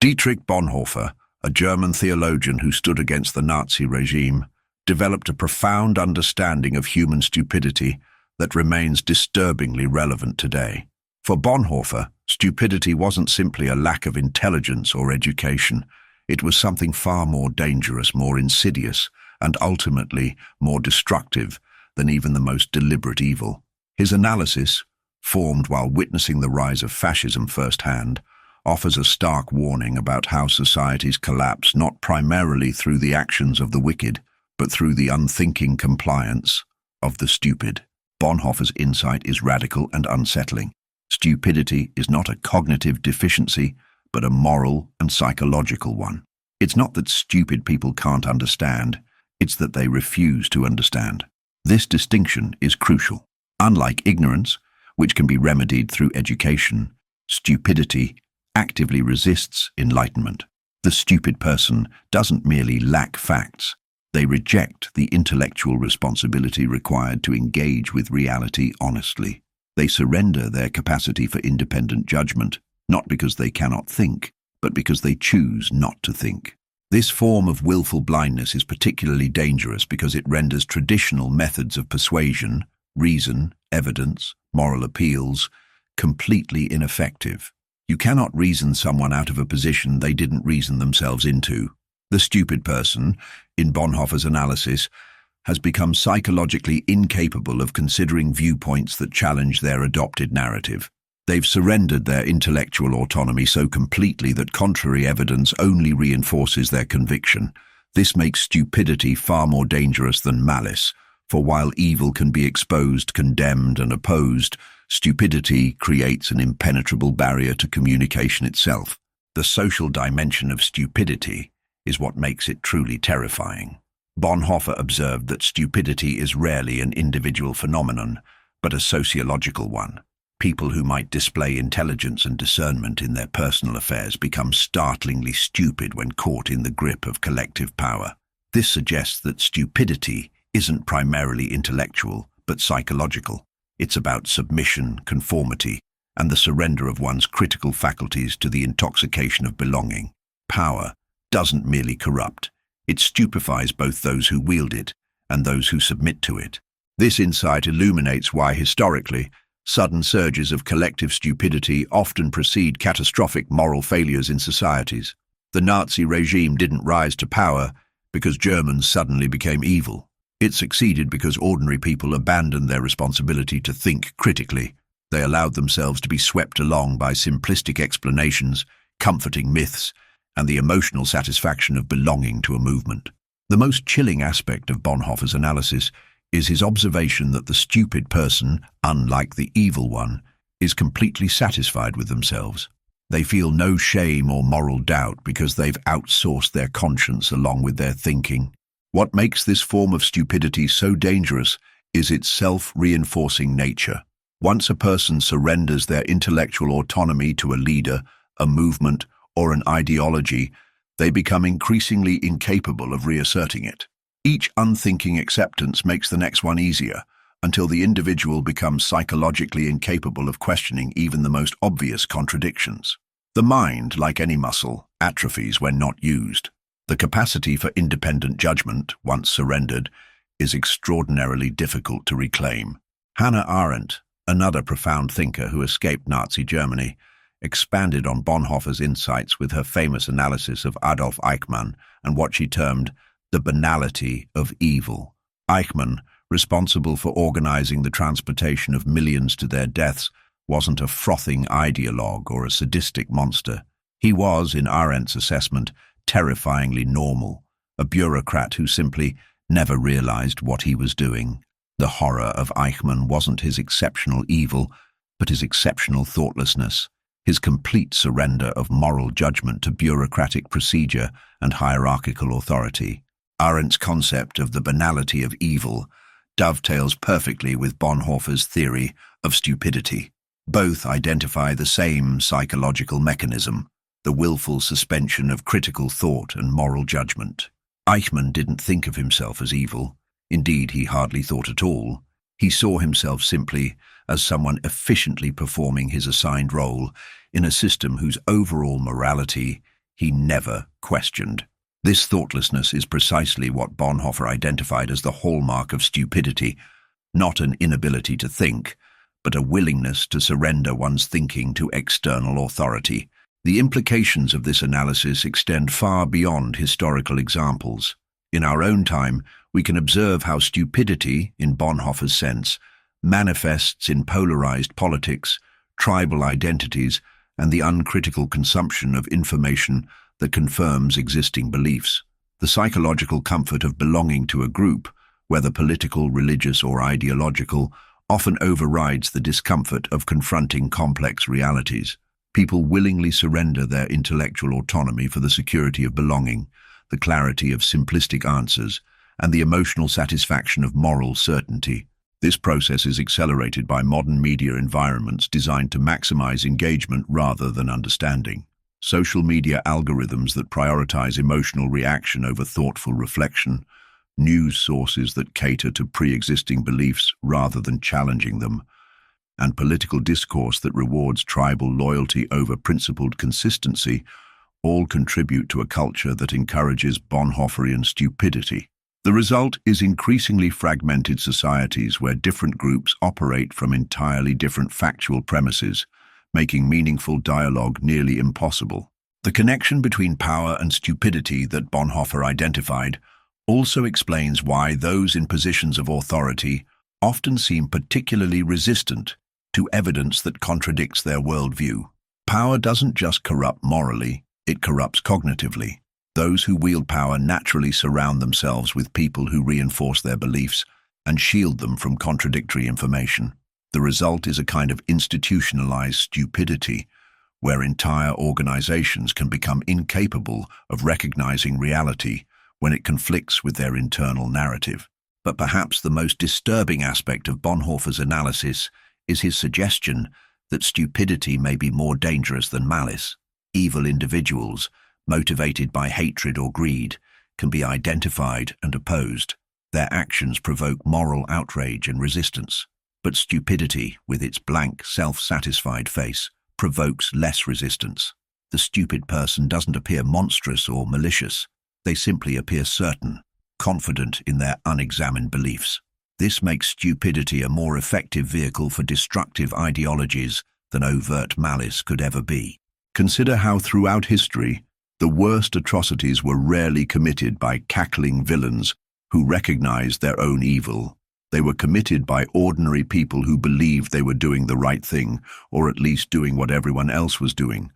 Dietrich Bonhoeffer, a German theologian who stood against the Nazi regime, developed a profound understanding of human stupidity that remains disturbingly relevant today. For Bonhoeffer, stupidity wasn't simply a lack of intelligence or education. It was something far more dangerous, more insidious, and ultimately more destructive than even the most deliberate evil. His analysis, formed while witnessing the rise of fascism firsthand, offers a stark warning about how societies collapse not primarily through the actions of the wicked, but through the unthinking compliance of the stupid. Bonhoeffer's insight is radical and unsettling. Stupidity is not a cognitive deficiency, but a moral and psychological one. It's not that stupid people can't understand, it's that they refuse to understand. This distinction is crucial. Unlike ignorance, which can be remedied through education, stupidity actively resists enlightenment. The stupid person doesn't merely lack facts, they reject the intellectual responsibility required to engage with reality honestly. They surrender their capacity for independent judgment, not because they cannot think, but because they choose not to think. This form of willful blindness is particularly dangerous because it renders traditional methods of persuasion, reason, evidence, moral appeals, completely ineffective. You cannot reason someone out of a position they didn't reason themselves into. The stupid person, in Bonhoeffer's analysis, has become psychologically incapable of considering viewpoints that challenge their adopted narrative. They've surrendered their intellectual autonomy so completely that contrary evidence only reinforces their conviction. This makes stupidity far more dangerous than malice, for while evil can be exposed, condemned, and opposed, stupidity creates an impenetrable barrier to communication itself. The social dimension of stupidity is what makes it truly terrifying. Bonhoeffer observed that stupidity is rarely an individual phenomenon, but a sociological one. People who might display intelligence and discernment in their personal affairs become startlingly stupid when caught in the grip of collective power. This suggests that stupidity isn't primarily intellectual, but psychological. It's about submission, conformity, and the surrender of one's critical faculties to the intoxication of belonging. Power doesn't merely corrupt. It stupefies both those who wield it and those who submit to it. This insight illuminates why, historically, sudden surges of collective stupidity often precede catastrophic moral failures in societies. The Nazi regime didn't rise to power because Germans suddenly became evil. It succeeded because ordinary people abandoned their responsibility to think critically. They allowed themselves to be swept along by simplistic explanations, comforting myths, and the emotional satisfaction of belonging to a movement. The most chilling aspect of Bonhoeffer's analysis is his observation that the stupid person, unlike the evil one, is completely satisfied with themselves. They feel no shame or moral doubt because they've outsourced their conscience along with their thinking. What makes this form of stupidity so dangerous is its self-reinforcing nature. Once a person surrenders their intellectual autonomy to a leader, a movement, or an ideology, they become increasingly incapable of reasserting it. Each unthinking acceptance makes the next one easier, until the individual becomes psychologically incapable of questioning even the most obvious contradictions. The mind, like any muscle, atrophies when not used. The capacity for independent judgment, once surrendered, is extraordinarily difficult to reclaim. Hannah Arendt, another profound thinker who escaped Nazi Germany, expanded on Bonhoeffer's insights with her famous analysis of Adolf Eichmann and what she termed the banality of evil. Eichmann, responsible for organizing the transportation of millions to their deaths, wasn't a frothing ideologue or a sadistic monster. He was, in Arendt's assessment, terrifyingly normal, a bureaucrat who simply never realized what he was doing. The horror of Eichmann wasn't his exceptional evil, but his exceptional thoughtlessness, his complete surrender of moral judgment to bureaucratic procedure and hierarchical authority. Arendt's concept of the banality of evil dovetails perfectly with Bonhoeffer's theory of stupidity. Both identify the same psychological mechanism, the willful suspension of critical thought and moral judgment. Eichmann didn't think of himself as evil. Indeed, he hardly thought at all. He saw himself simply as someone efficiently performing his assigned role in a system whose overall morality, he never questioned. This thoughtlessness is precisely what Bonhoeffer identified as the hallmark of stupidity, not an inability to think, but a willingness to surrender one's thinking to external authority. The implications of this analysis extend far beyond historical examples. In our own time, we can observe how stupidity, in Bonhoeffer's sense, manifests in polarized politics, tribal identities, and the uncritical consumption of information that confirms existing beliefs. The psychological comfort of belonging to a group, whether political, religious, or ideological, often overrides the discomfort of confronting complex realities. People willingly surrender their intellectual autonomy for the security of belonging, the clarity of simplistic answers, and the emotional satisfaction of moral certainty. This process is accelerated by modern media environments designed to maximize engagement rather than understanding. Social media algorithms that prioritize emotional reaction over thoughtful reflection, news sources that cater to pre-existing beliefs rather than challenging them, and political discourse that rewards tribal loyalty over principled consistency all contribute to a culture that encourages Bonhoefferian stupidity. The result is increasingly fragmented societies where different groups operate from entirely different factual premises, making meaningful dialogue nearly impossible. The connection between power and stupidity that Bonhoeffer identified also explains why those in positions of authority often seem particularly resistant to evidence that contradicts their worldview. Power doesn't just corrupt morally, it corrupts cognitively. Those who wield power naturally surround themselves with people who reinforce their beliefs and shield them from contradictory information. The result is a kind of institutionalized stupidity, where entire organizations can become incapable of recognizing reality when it conflicts with their internal narrative. But perhaps the most disturbing aspect of Bonhoeffer's analysis is his suggestion that stupidity may be more dangerous than malice. Evil individuals, motivated by hatred or greed, can be identified and opposed. Their actions provoke moral outrage and resistance. But stupidity, with its blank, self-satisfied face, provokes less resistance. The stupid person doesn't appear monstrous or malicious. They simply appear certain, confident in their unexamined beliefs. This makes stupidity a more effective vehicle for destructive ideologies than overt malice could ever be. Consider how throughout history, the worst atrocities were rarely committed by cackling villains who recognized their own evil. They were committed by ordinary people who believed they were doing the right thing, or at least doing what everyone else was doing.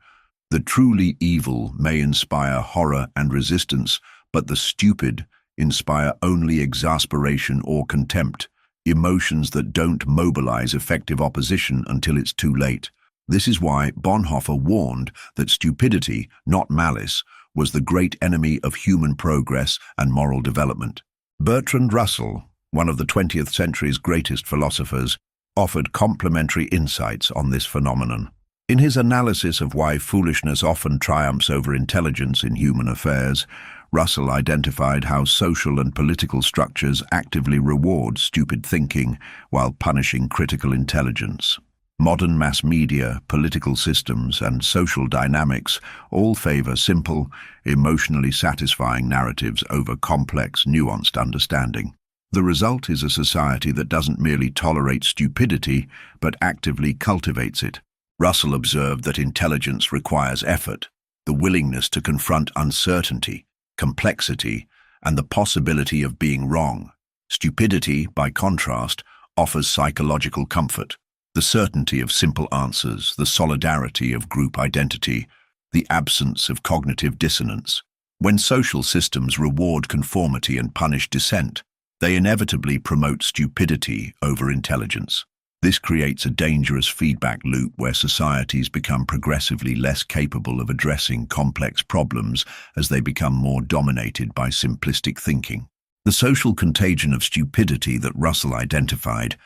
The truly evil may inspire horror and resistance, but the stupid inspire only exasperation or contempt, emotions that don't mobilize effective opposition until it's too late. This is why Bonhoeffer warned that stupidity, not malice, was the great enemy of human progress and moral development. Bertrand Russell, one of the 20th century's greatest philosophers, offered complementary insights on this phenomenon. In his analysis of why foolishness often triumphs over intelligence in human affairs, Russell identified how social and political structures actively reward stupid thinking while punishing critical intelligence. Modern mass media, political systems, and social dynamics all favor simple, emotionally satisfying narratives over complex, nuanced understanding. The result is a society that doesn't merely tolerate stupidity, but actively cultivates it. Russell observed that intelligence requires effort, the willingness to confront uncertainty, complexity, and the possibility of being wrong. Stupidity, by contrast, offers psychological comfort, the certainty of simple answers, the solidarity of group identity, the absence of cognitive dissonance. When social systems reward conformity and punish dissent, they inevitably promote stupidity over intelligence. This creates a dangerous feedback loop where societies become progressively less capable of addressing complex problems as they become more dominated by simplistic thinking. The social contagion of stupidity that Russell identified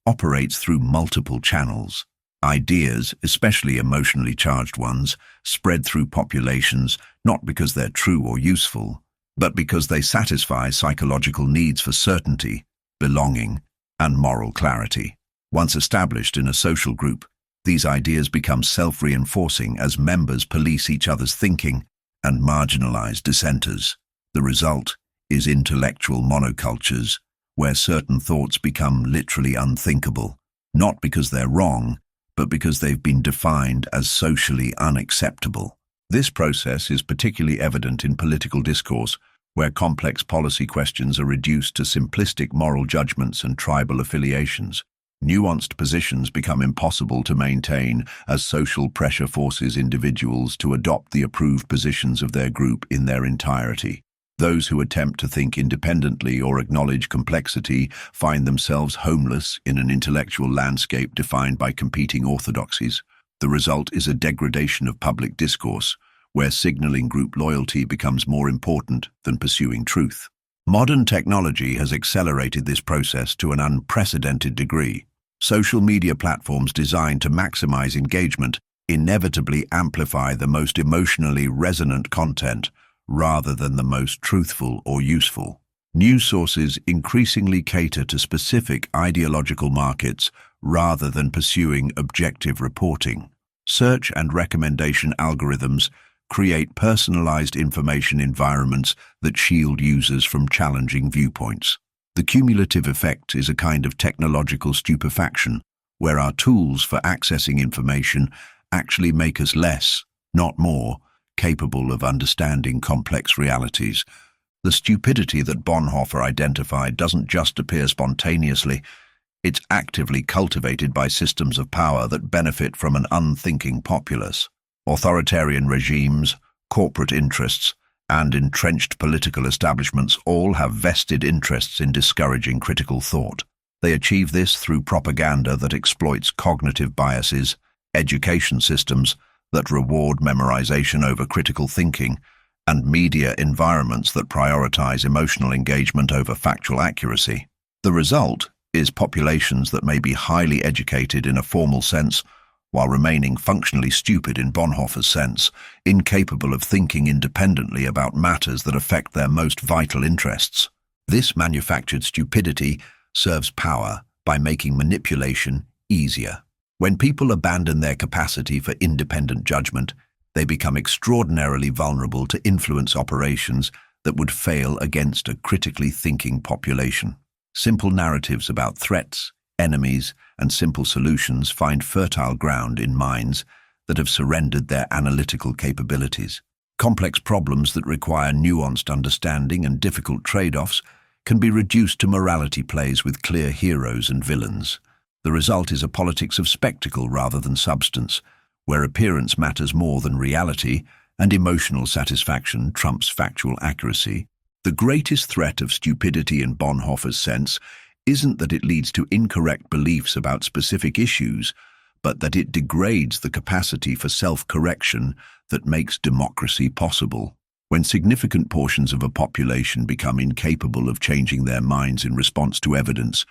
operates through multiple channels. Ideas, especially emotionally charged ones, spread through populations not because they're true or useful, but because they satisfy psychological needs for certainty, belonging, and moral clarity. Once established in a social group, these ideas become self-reinforcing as members police each other's thinking and marginalize dissenters. The result is intellectual monocultures, where certain thoughts become literally unthinkable, not because they're wrong, but because they've been defined as socially unacceptable. This process is particularly evident in political discourse, where complex policy questions are reduced to simplistic moral judgments and tribal affiliations. Nuanced positions become impossible to maintain as social pressure forces individuals to adopt the approved positions of their group in their entirety. Those who attempt to think independently or acknowledge complexity find themselves homeless in an intellectual landscape defined by competing orthodoxies. The result is a degradation of public discourse, where signaling group loyalty becomes more important than pursuing truth. Modern technology has accelerated this process to an unprecedented degree. Social media platforms designed to maximize engagement inevitably amplify the most emotionally resonant content rather than the most truthful or useful. News sources increasingly cater to specific ideological markets rather than pursuing objective reporting. Search and recommendation algorithms create personalized information environments that shield users from challenging viewpoints. The cumulative effect is a kind of technological stupefaction, where our tools for accessing information actually make us less, not more, capable of understanding complex realities. The stupidity that Bonhoeffer identified doesn't just appear spontaneously, it's actively cultivated by systems of power that benefit from an unthinking populace. Authoritarian regimes, corporate interests, and entrenched political establishments all have vested interests in discouraging critical thought. They achieve this through propaganda that exploits cognitive biases, education systems that reward memorization over critical thinking, and media environments that prioritize emotional engagement over factual accuracy. The result is populations that may be highly educated in a formal sense, while remaining functionally stupid in Bonhoeffer's sense, incapable of thinking independently about matters that affect their most vital interests. This manufactured stupidity serves power by making manipulation easier. When people abandon their capacity for independent judgment, they become extraordinarily vulnerable to influence operations that would fail against a critically thinking population. Simple narratives about threats, enemies, and simple solutions find fertile ground in minds that have surrendered their analytical capabilities. Complex problems that require nuanced understanding and difficult trade-offs can be reduced to morality plays with clear heroes and villains. The result is a politics of spectacle rather than substance, where appearance matters more than reality and emotional satisfaction trumps factual accuracy. The greatest threat of stupidity in Bonhoeffer's sense isn't that it leads to incorrect beliefs about specific issues, but that it degrades the capacity for self-correction that makes democracy possible. When significant portions of a population become incapable of changing their minds in response to evidence,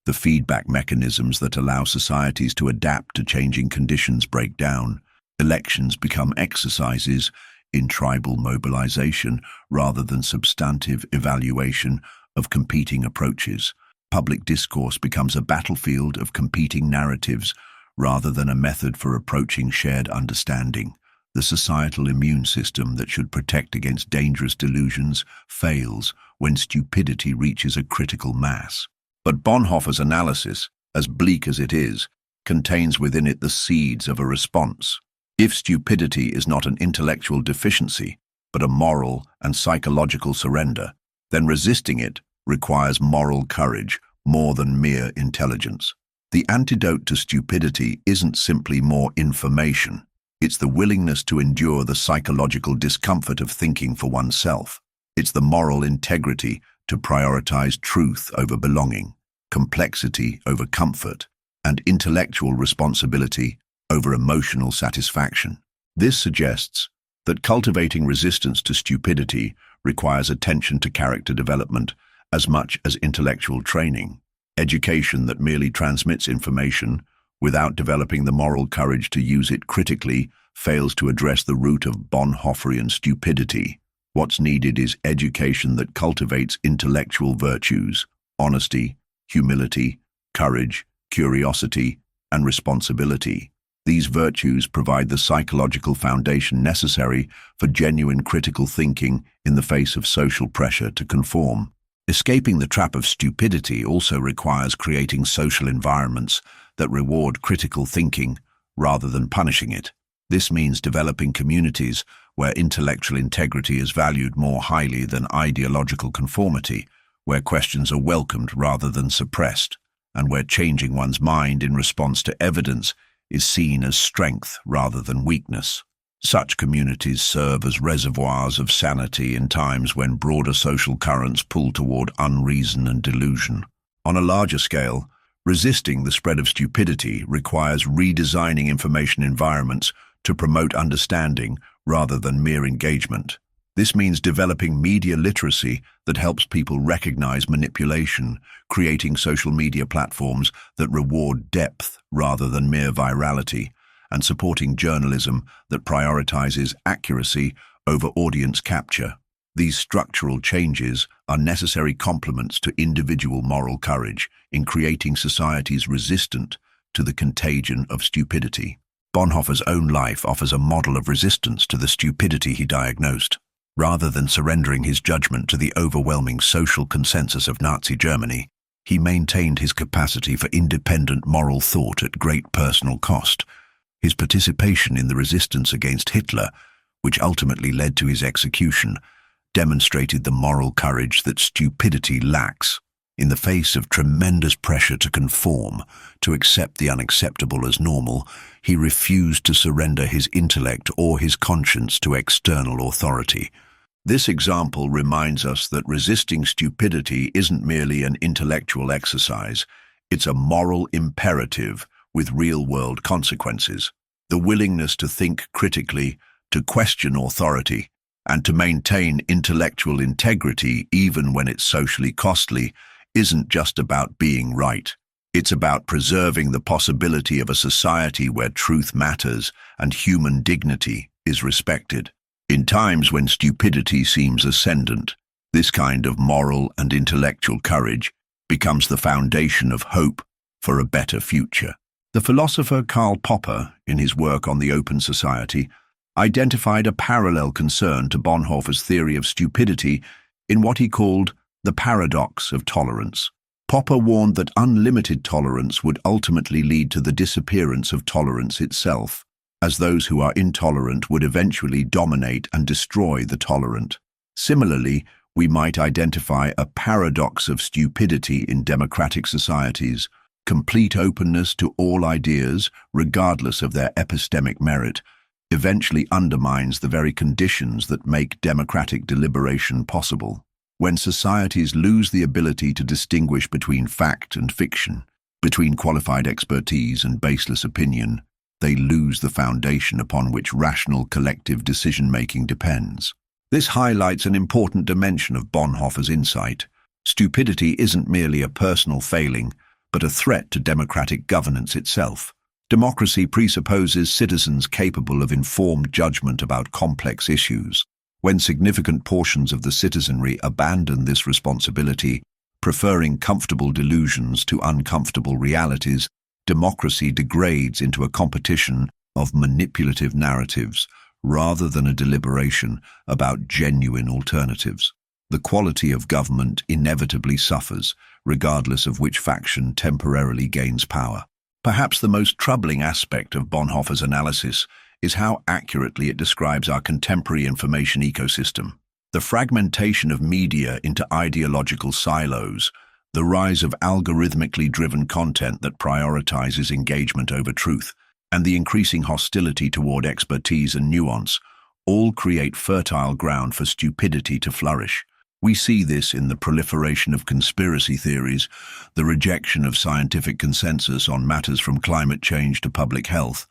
the feedback mechanisms that allow societies to adapt to changing conditions break down. Elections become exercises in tribal mobilization rather than substantive evaluation of competing approaches. Public discourse becomes a battlefield of competing narratives rather than a method for approaching shared understanding. The societal immune system that should protect against dangerous delusions fails when stupidity reaches a critical mass. But Bonhoeffer's analysis, as bleak as it is, contains within it the seeds of a response. If stupidity is not an intellectual deficiency, but a moral and psychological surrender, then resisting it requires moral courage more than mere intelligence. The antidote to stupidity isn't simply more information. It's the willingness to endure the psychological discomfort of thinking for oneself. It's the moral integrity to prioritize truth over belonging, complexity over comfort, and intellectual responsibility over emotional satisfaction. This suggests that cultivating resistance to stupidity requires attention to character development as much as intellectual training. Education that merely transmits information without developing the moral courage to use it critically fails to address the root of Bonhoefferian stupidity. What's needed is education that cultivates intellectual virtues, honesty, humility, courage, curiosity, and responsibility. These virtues provide the psychological foundation necessary for genuine critical thinking in the face of social pressure to conform. Escaping the trap of stupidity also requires creating social environments that reward critical thinking rather than punishing it. This means developing communities where intellectual integrity is valued more highly than ideological conformity, where questions are welcomed rather than suppressed, and where changing one's mind in response to evidence is seen as strength rather than weakness. Such communities serve as reservoirs of sanity in times when broader social currents pull toward unreason and delusion. On a larger scale, resisting the spread of stupidity requires redesigning information environments to promote understanding rather than mere engagement. This means developing media literacy that helps people recognize manipulation, creating social media platforms that reward depth rather than mere virality, and supporting journalism that prioritizes accuracy over audience capture. These structural changes are necessary complements to individual moral courage in creating societies resistant to the contagion of stupidity. Bonhoeffer's own life offers a model of resistance to the stupidity he diagnosed. Rather than surrendering his judgment to the overwhelming social consensus of Nazi Germany, he maintained his capacity for independent moral thought at great personal cost. His participation in the resistance against Hitler, which ultimately led to his execution, demonstrated the moral courage that stupidity lacks. In the face of tremendous pressure to conform, to accept the unacceptable as normal, he refused to surrender his intellect or his conscience to external authority. This example reminds us that resisting stupidity isn't merely an intellectual exercise, it's a moral imperative with real-world consequences. The willingness to think critically, to question authority, and to maintain intellectual integrity even when it's socially costly isn't just about being right. It's about preserving the possibility of a society where truth matters and human dignity is respected. In times when stupidity seems ascendant, this kind of moral and intellectual courage becomes the foundation of hope for a better future. The philosopher Karl Popper, in his work on the open society, identified a parallel concern to Bonhoeffer's theory of stupidity in what he called the paradox of tolerance. Popper warned that unlimited tolerance would ultimately lead to the disappearance of tolerance itself, as those who are intolerant would eventually dominate and destroy the tolerant. Similarly, we might identify a paradox of stupidity in democratic societies. Complete openness to all ideas, regardless of their epistemic merit, eventually undermines the very conditions that make democratic deliberation possible. When societies lose the ability to distinguish between fact and fiction, between qualified expertise and baseless opinion, they lose the foundation upon which rational collective decision-making depends. This highlights an important dimension of Bonhoeffer's insight. Stupidity isn't merely a personal failing, but a threat to democratic governance itself. Democracy presupposes citizens capable of informed judgment about complex issues. When significant portions of the citizenry abandon this responsibility, preferring comfortable delusions to uncomfortable realities, democracy degrades into a competition of manipulative narratives rather than a deliberation about genuine alternatives. The quality of government inevitably suffers, regardless of which faction temporarily gains power. Perhaps the most troubling aspect of Bonhoeffer's analysis is how accurately it describes our contemporary information ecosystem. The fragmentation of media into ideological silos, the rise of algorithmically driven content that prioritizes engagement over truth, and the increasing hostility toward expertise and nuance all create fertile ground for stupidity to flourish. We see this in the proliferation of conspiracy theories, the rejection of scientific consensus on matters from climate change to public health,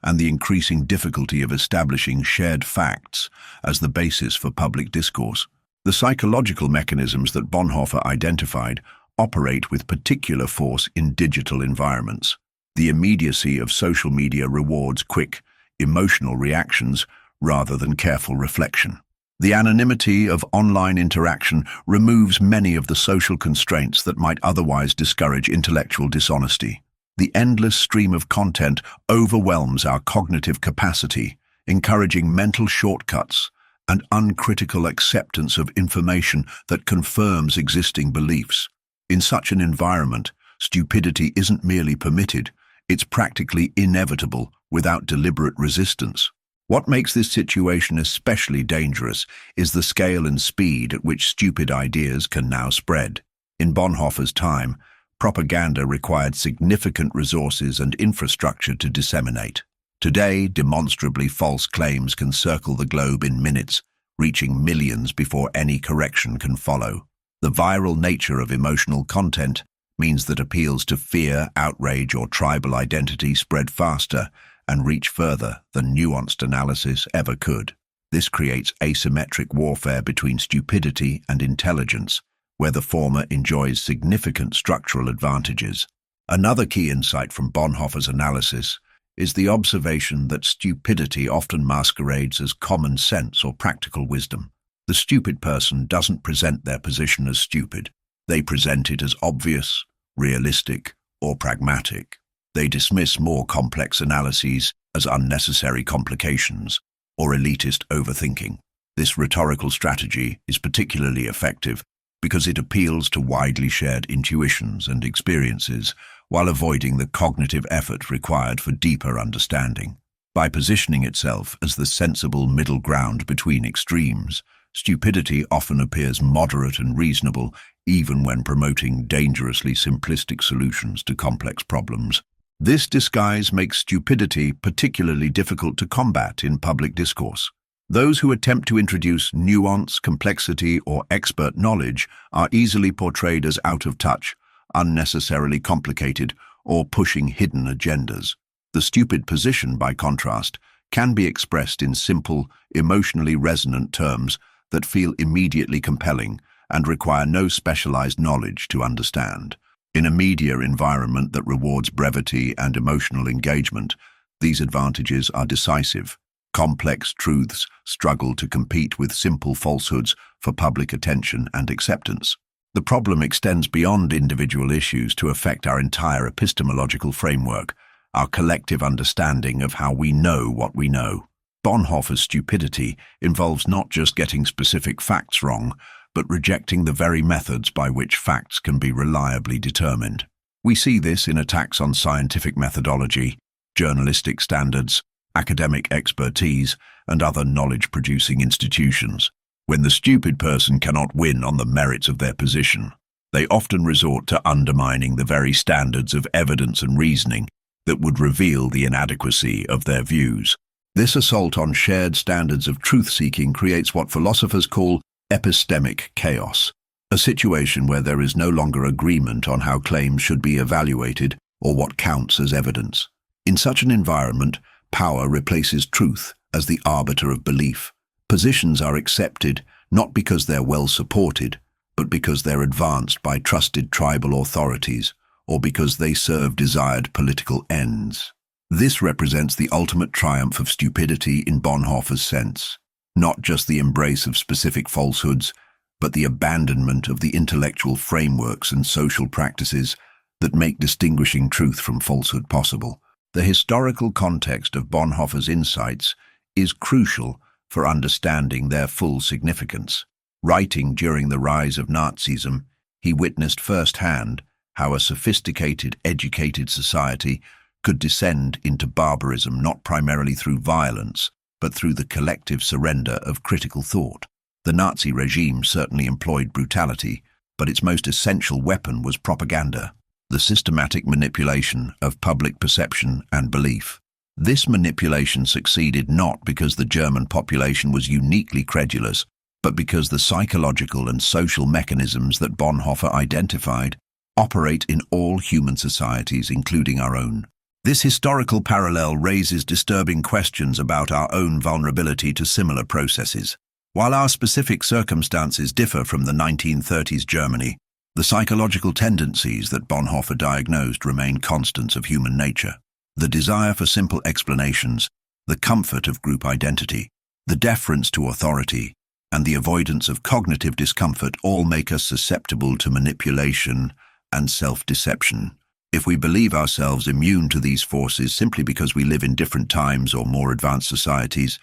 and the increasing difficulty of establishing shared facts as the basis for public discourse. The psychological mechanisms that Bonhoeffer identified operate with particular force in digital environments. The immediacy of social media rewards quick, emotional reactions rather than careful reflection. The anonymity of online interaction removes many of the social constraints that might otherwise discourage intellectual dishonesty. The endless stream of content overwhelms our cognitive capacity, encouraging mental shortcuts and uncritical acceptance of information that confirms existing beliefs. In such an environment, stupidity isn't merely permitted, it's practically inevitable without deliberate resistance. What makes this situation especially dangerous is the scale and speed at which stupid ideas can now spread. In Bonhoeffer's time, propaganda required significant resources and infrastructure to disseminate. Today, demonstrably false claims can circle the globe in minutes, reaching millions before any correction can follow. The viral nature of emotional content means that appeals to fear, outrage, or tribal identity spread faster and reach further than nuanced analysis ever could. This creates asymmetric warfare between stupidity and intelligence, where the former enjoys significant structural advantages. Another key insight from Bonhoeffer's analysis is the observation that stupidity often masquerades as common sense or practical wisdom. The stupid person doesn't present their position as stupid. They present it as obvious, realistic, or pragmatic. They dismiss more complex analyses as unnecessary complications or elitist overthinking. This rhetorical strategy is particularly effective because it appeals to widely shared intuitions and experiences while avoiding the cognitive effort required for deeper understanding. By positioning itself as the sensible middle ground between extremes, stupidity often appears moderate and reasonable, even when promoting dangerously simplistic solutions to complex problems. This disguise makes stupidity particularly difficult to combat in public discourse. Those who attempt to introduce nuance, complexity, or expert knowledge are easily portrayed as out of touch, unnecessarily complicated, or pushing hidden agendas. The stupid position, by contrast, can be expressed in simple, emotionally resonant terms that feel immediately compelling and require no specialized knowledge to understand. In a media environment that rewards brevity and emotional engagement, these advantages are decisive. Complex truths struggle to compete with simple falsehoods for public attention and acceptance. The problem extends beyond individual issues to affect our entire epistemological framework, our collective understanding of how we know what we know. Bonhoeffer's stupidity involves not just getting specific facts wrong, but rejecting the very methods by which facts can be reliably determined. We see this in attacks on scientific methodology, journalistic standards, academic expertise, and other knowledge-producing institutions. When the stupid person cannot win on the merits of their position, they often resort to undermining the very standards of evidence and reasoning that would reveal the inadequacy of their views. This assault on shared standards of truth-seeking creates what philosophers call epistemic chaos, a situation where there is no longer agreement on how claims should be evaluated or what counts as evidence. In such an environment, power replaces truth as the arbiter of belief. Positions are accepted not because they're well supported, but because they're advanced by trusted tribal authorities or because they serve desired political ends. This represents the ultimate triumph of stupidity in Bonhoeffer's sense. Not just the embrace of specific falsehoods, but the abandonment of the intellectual frameworks and social practices that make distinguishing truth from falsehood possible. The historical context of Bonhoeffer's insights is crucial for understanding their full significance. Writing during the rise of Nazism, he witnessed firsthand how a sophisticated, educated society could descend into barbarism not primarily through violence, but through the collective surrender of critical thought. The Nazi regime certainly employed brutality, but its most essential weapon was propaganda, the systematic manipulation of public perception and belief. This manipulation succeeded not because the German population was uniquely credulous, but because the psychological and social mechanisms that Bonhoeffer identified operate in all human societies, including our own. This historical parallel raises disturbing questions about our own vulnerability to similar processes. While our specific circumstances differ from the 1930s Germany, the psychological tendencies that Bonhoeffer diagnosed remain constants of human nature. The desire for simple explanations, the comfort of group identity, the deference to authority, and the avoidance of cognitive discomfort all make us susceptible to manipulation and self-deception. If we believe ourselves immune to these forces simply because we live in different times or more advanced societies,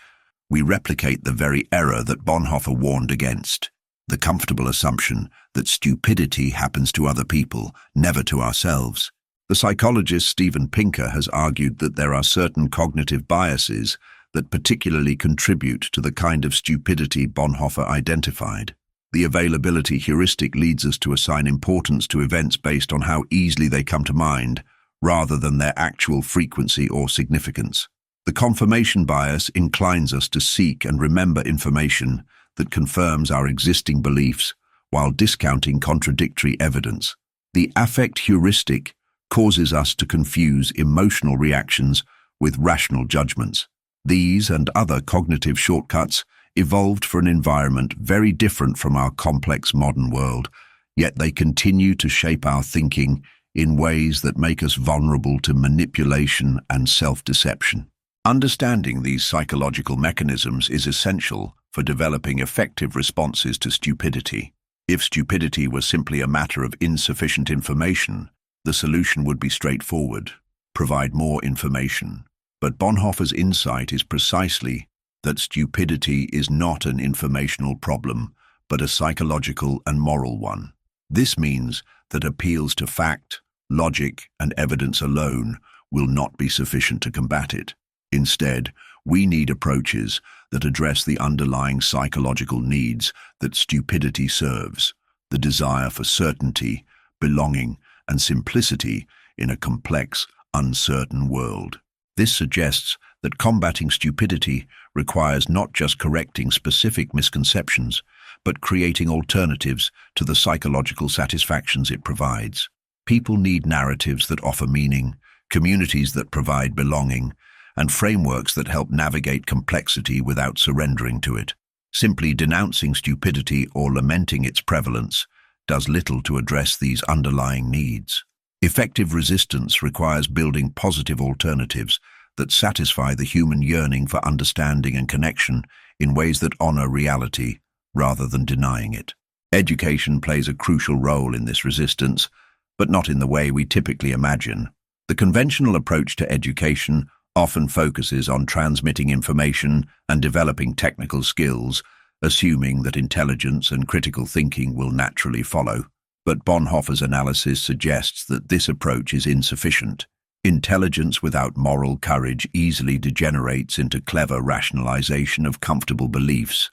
we replicate the very error that Bonhoeffer warned against, the comfortable assumption that stupidity happens to other people, never to ourselves. The psychologist Steven Pinker has argued that there are certain cognitive biases that particularly contribute to the kind of stupidity Bonhoeffer identified. The availability heuristic leads us to assign importance to events based on how easily they come to mind, rather than their actual frequency or significance. The confirmation bias inclines us to seek and remember information that confirms our existing beliefs while discounting contradictory evidence. The affect heuristic causes us to confuse emotional reactions with rational judgments. These and other cognitive shortcuts evolved for an environment very different from our complex modern world, yet they continue to shape our thinking in ways that make us vulnerable to manipulation and self-deception. Understanding these psychological mechanisms is essential for developing effective responses to stupidity. If stupidity was simply a matter of insufficient information, the solution would be straightforward: provide more information. But Bonhoeffer's insight is precisely that stupidity is not an informational problem, but a psychological and moral one. This means that appeals to fact, logic, and evidence alone will not be sufficient to combat it. Instead, we need approaches that address the underlying psychological needs that stupidity serves: the desire for certainty, belonging, and simplicity in a complex, uncertain world. This suggests that combating stupidity requires not just correcting specific misconceptions, but creating alternatives to the psychological satisfactions it provides. People need narratives that offer meaning, communities that provide belonging, and frameworks that help navigate complexity without surrendering to it. Simply denouncing stupidity or lamenting its prevalence does little to address these underlying needs. Effective resistance requires building positive alternatives that satisfy the human yearning for understanding and connection in ways that honor reality rather than denying it. Education plays a crucial role in this resistance, but not in the way we typically imagine. The conventional approach to education often focuses on transmitting information and developing technical skills, assuming that intelligence and critical thinking will naturally follow. But Bonhoeffer's analysis suggests that this approach is insufficient. Intelligence without moral courage easily degenerates into clever rationalization of comfortable beliefs,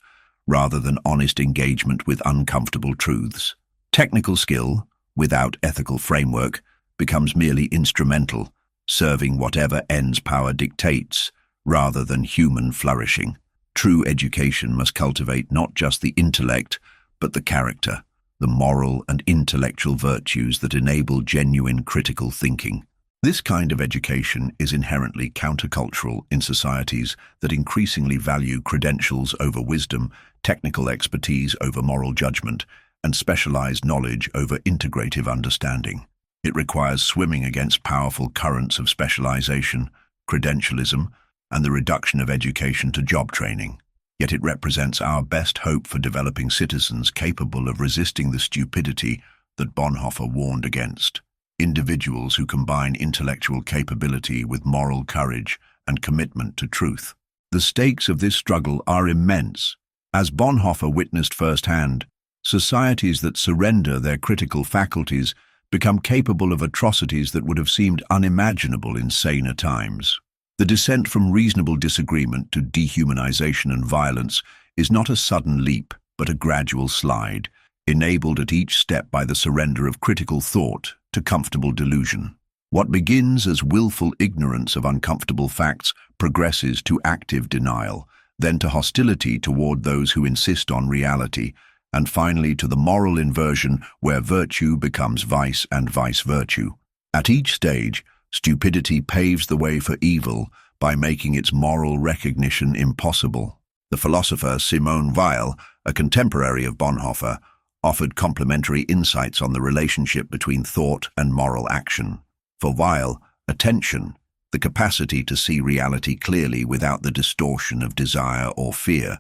rather than honest engagement with uncomfortable truths. Technical skill, without ethical framework, becomes merely instrumental, serving whatever ends power dictates, rather than human flourishing. True education must cultivate not just the intellect, but the character, the moral and intellectual virtues that enable genuine critical thinking. This kind of education is inherently countercultural in societies that increasingly value credentials over wisdom, technical expertise over moral judgment, and specialized knowledge over integrative understanding. It requires swimming against powerful currents of specialization, credentialism, and the reduction of education to job training. Yet it represents our best hope for developing citizens capable of resisting the stupidity that Bonhoeffer warned against. Individuals who combine intellectual capability with moral courage and commitment to truth. The stakes of this struggle are immense. As Bonhoeffer witnessed firsthand, societies that surrender their critical faculties become capable of atrocities that would have seemed unimaginable in saner times. The descent from reasonable disagreement to dehumanization and violence is not a sudden leap, but a gradual slide, enabled at each step by the surrender of critical thought to comfortable delusion. What begins as willful ignorance of uncomfortable facts progresses to active denial, then to hostility toward those who insist on reality, and finally to the moral inversion where virtue becomes vice and vice virtue. At each stage, stupidity paves the way for evil by making its moral recognition impossible. The philosopher Simone Weil, a contemporary of Bonhoeffer, offered complementary insights on the relationship between thought and moral action. For Weil, attention, the capacity to see reality clearly without the distortion of desire or fear,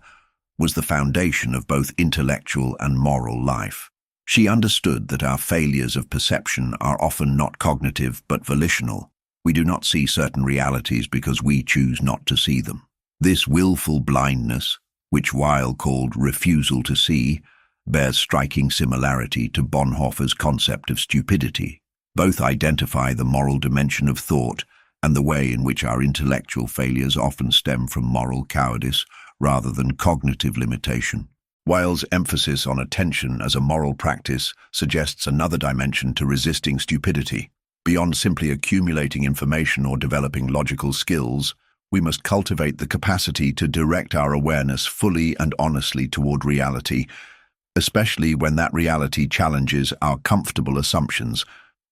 was the foundation of both intellectual and moral life. She understood that our failures of perception are often not cognitive but volitional. We do not see certain realities because we choose not to see them. This willful blindness, which Weil called refusal to see, bears striking similarity to Bonhoeffer's concept of stupidity. Both identify the moral dimension of thought and the way in which our intellectual failures often stem from moral cowardice rather than cognitive limitation. Weil's emphasis on attention as a moral practice suggests another dimension to resisting stupidity. Beyond simply accumulating information or developing logical skills, we must cultivate the capacity to direct our awareness fully and honestly toward reality, especially when that reality challenges our comfortable assumptions.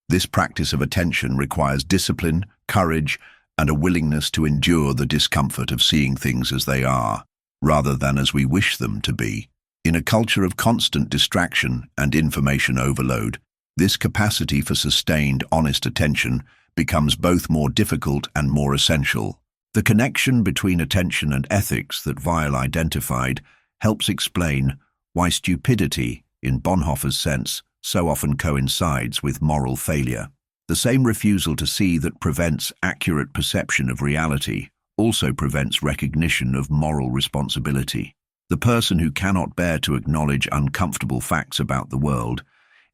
This practice of attention requires discipline, courage, and a willingness to endure the discomfort of seeing things as they are, rather than as we wish them to be. In a culture of constant distraction and information overload, this capacity for sustained, honest attention becomes both more difficult and more essential. The connection between attention and ethics that Weil identified helps explain why stupidity, in Bonhoeffer's sense, so often coincides with moral failure. The same refusal to see that prevents accurate perception of reality also prevents recognition of moral responsibility. The person who cannot bear to acknowledge uncomfortable facts about the world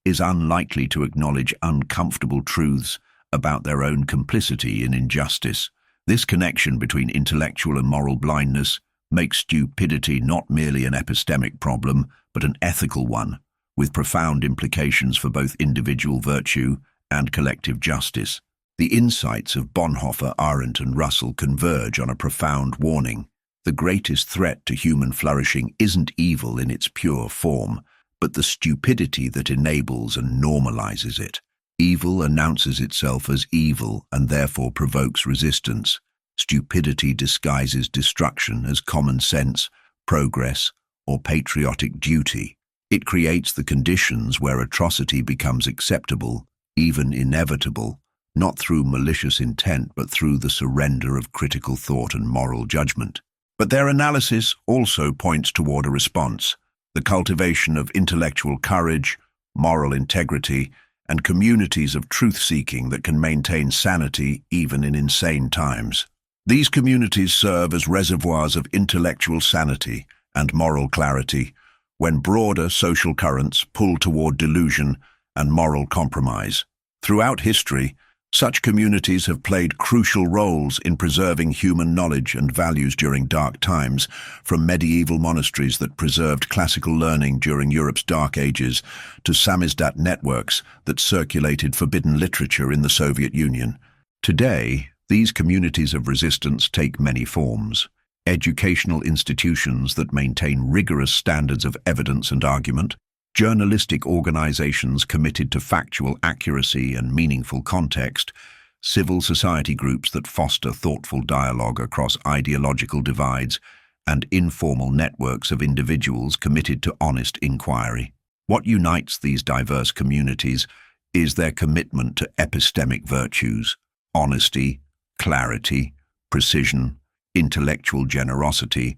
is unlikely to acknowledge uncomfortable truths about their own complicity in injustice. This connection between intellectual and moral blindness makes stupidity not merely an epistemic problem, but an ethical one, with profound implications for both individual virtue and collective justice. The insights of Bonhoeffer, Arendt, and Russell converge on a profound warning. The greatest threat to human flourishing isn't evil in its pure form, but the stupidity that enables and normalizes it. Evil announces itself as evil and therefore provokes resistance. Stupidity disguises destruction as common sense, progress, or patriotic duty. It creates the conditions where atrocity becomes acceptable, even inevitable, not through malicious intent but through the surrender of critical thought and moral judgment. But their analysis also points toward a response: the cultivation of intellectual courage, moral integrity, and communities of truth-seeking that can maintain sanity even in insane times. These communities serve as reservoirs of intellectual sanity and moral clarity when broader social currents pull toward delusion and moral compromise. Throughout history, such communities have played crucial roles in preserving human knowledge and values during dark times, from medieval monasteries that preserved classical learning during Europe's Dark Ages to samizdat networks that circulated forbidden literature in the Soviet Union. Today, these communities of resistance take many forms. Educational institutions that maintain rigorous standards of evidence and argument, journalistic organizations committed to factual accuracy and meaningful context, civil society groups that foster thoughtful dialogue across ideological divides, and informal networks of individuals committed to honest inquiry. What unites these diverse communities is their commitment to epistemic virtues: honesty, clarity, precision, intellectual generosity,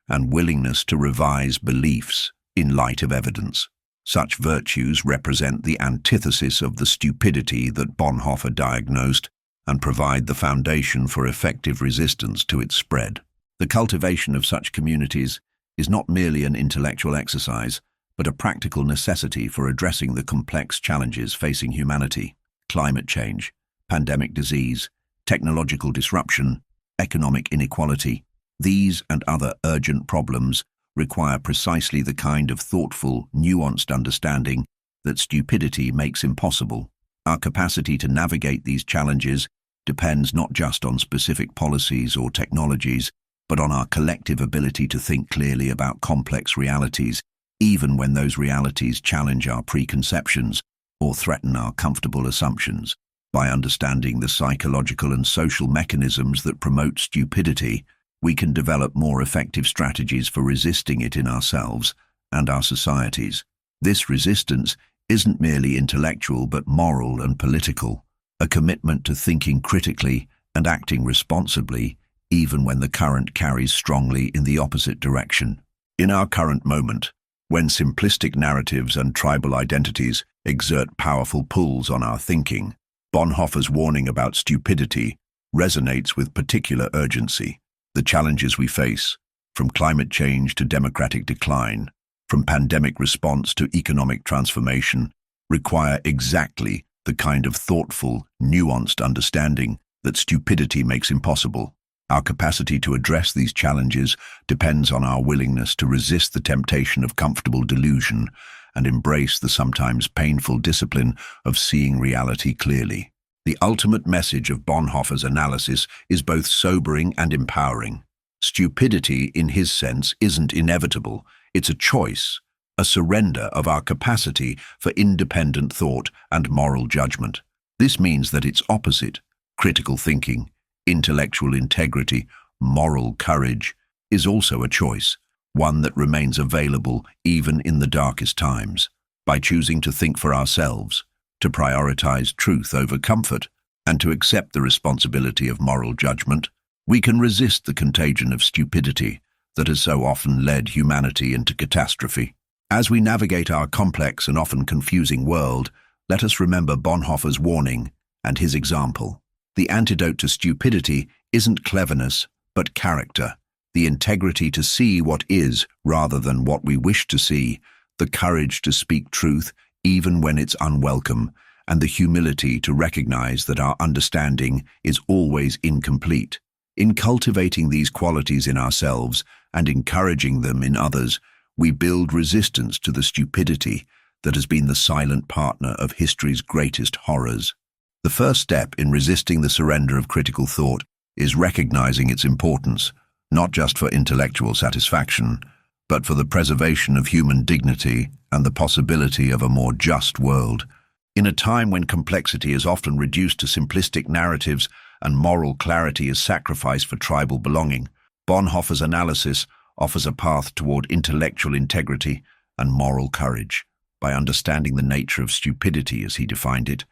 and willingness to revise beliefs in light of evidence. Such virtues represent the antithesis of the stupidity that Bonhoeffer diagnosed and provide the foundation for effective resistance to its spread. The cultivation of such communities is not merely an intellectual exercise, but a practical necessity for addressing the complex challenges facing humanity: climate change, pandemic disease, technological disruption, economic inequality. These and other urgent problems require precisely the kind of thoughtful, nuanced understanding that stupidity makes impossible. Our capacity to navigate these challenges depends not just on specific policies or technologies, but on our collective ability to think clearly about complex realities, even when those realities challenge our preconceptions or threaten our comfortable assumptions. By understanding the psychological and social mechanisms that promote stupidity, we can develop more effective strategies for resisting it in ourselves and our societies. This resistance isn't merely intellectual but moral and political, a commitment to thinking critically and acting responsibly even when the current carries strongly in the opposite direction. In our current moment, when simplistic narratives and tribal identities exert powerful pulls on our thinking. Bonhoeffer's warning about stupidity resonates with particular urgency. The challenges we face, from climate change to democratic decline, from pandemic response to economic transformation, require exactly the kind of thoughtful, nuanced understanding that stupidity makes impossible. Our capacity to address these challenges depends on our willingness to resist the temptation of comfortable delusion and embrace the sometimes painful discipline of seeing reality clearly. The ultimate message of Bonhoeffer's analysis is both sobering and empowering. Stupidity, in his sense, isn't inevitable. It's a choice, a surrender of our capacity for independent thought and moral judgment. This means that its opposite, critical thinking, intellectual integrity, moral courage, is also a choice, one that remains available even in the darkest times. By choosing to think for ourselves, to prioritize truth over comfort, and to accept the responsibility of moral judgment, we can resist the contagion of stupidity that has so often led humanity into catastrophe. As we navigate our complex and often confusing world, let us remember Bonhoeffer's warning and his example. The antidote to stupidity isn't cleverness, but character, the integrity to see what is rather than what we wish to see, the courage to speak truth even when it's unwelcome, and the humility to recognize that our understanding is always incomplete. In cultivating these qualities in ourselves and encouraging them in others, we build resistance to the stupidity that has been the silent partner of history's greatest horrors. The first step in resisting the surrender of critical thought is recognizing its importance, not just for intellectual satisfaction, but for the preservation of human dignity and the possibility of a more just world. In a time when complexity is often reduced to simplistic narratives and moral clarity is sacrificed for tribal belonging, Bonhoeffer's analysis offers a path toward intellectual integrity and moral courage. By understanding the nature of stupidity as he defined it,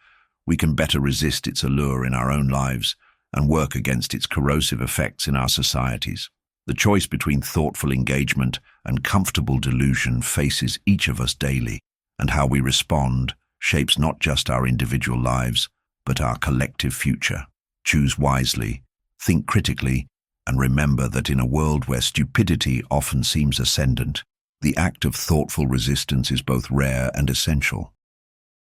we can better resist its allure in our own lives and work against its corrosive effects in our societies. The choice between thoughtful engagement and comfortable delusion faces each of us daily, and how we respond shapes not just our individual lives, but our collective future. Choose wisely, think critically, and remember that in a world where stupidity often seems ascendant, the act of thoughtful resistance is both rare and essential.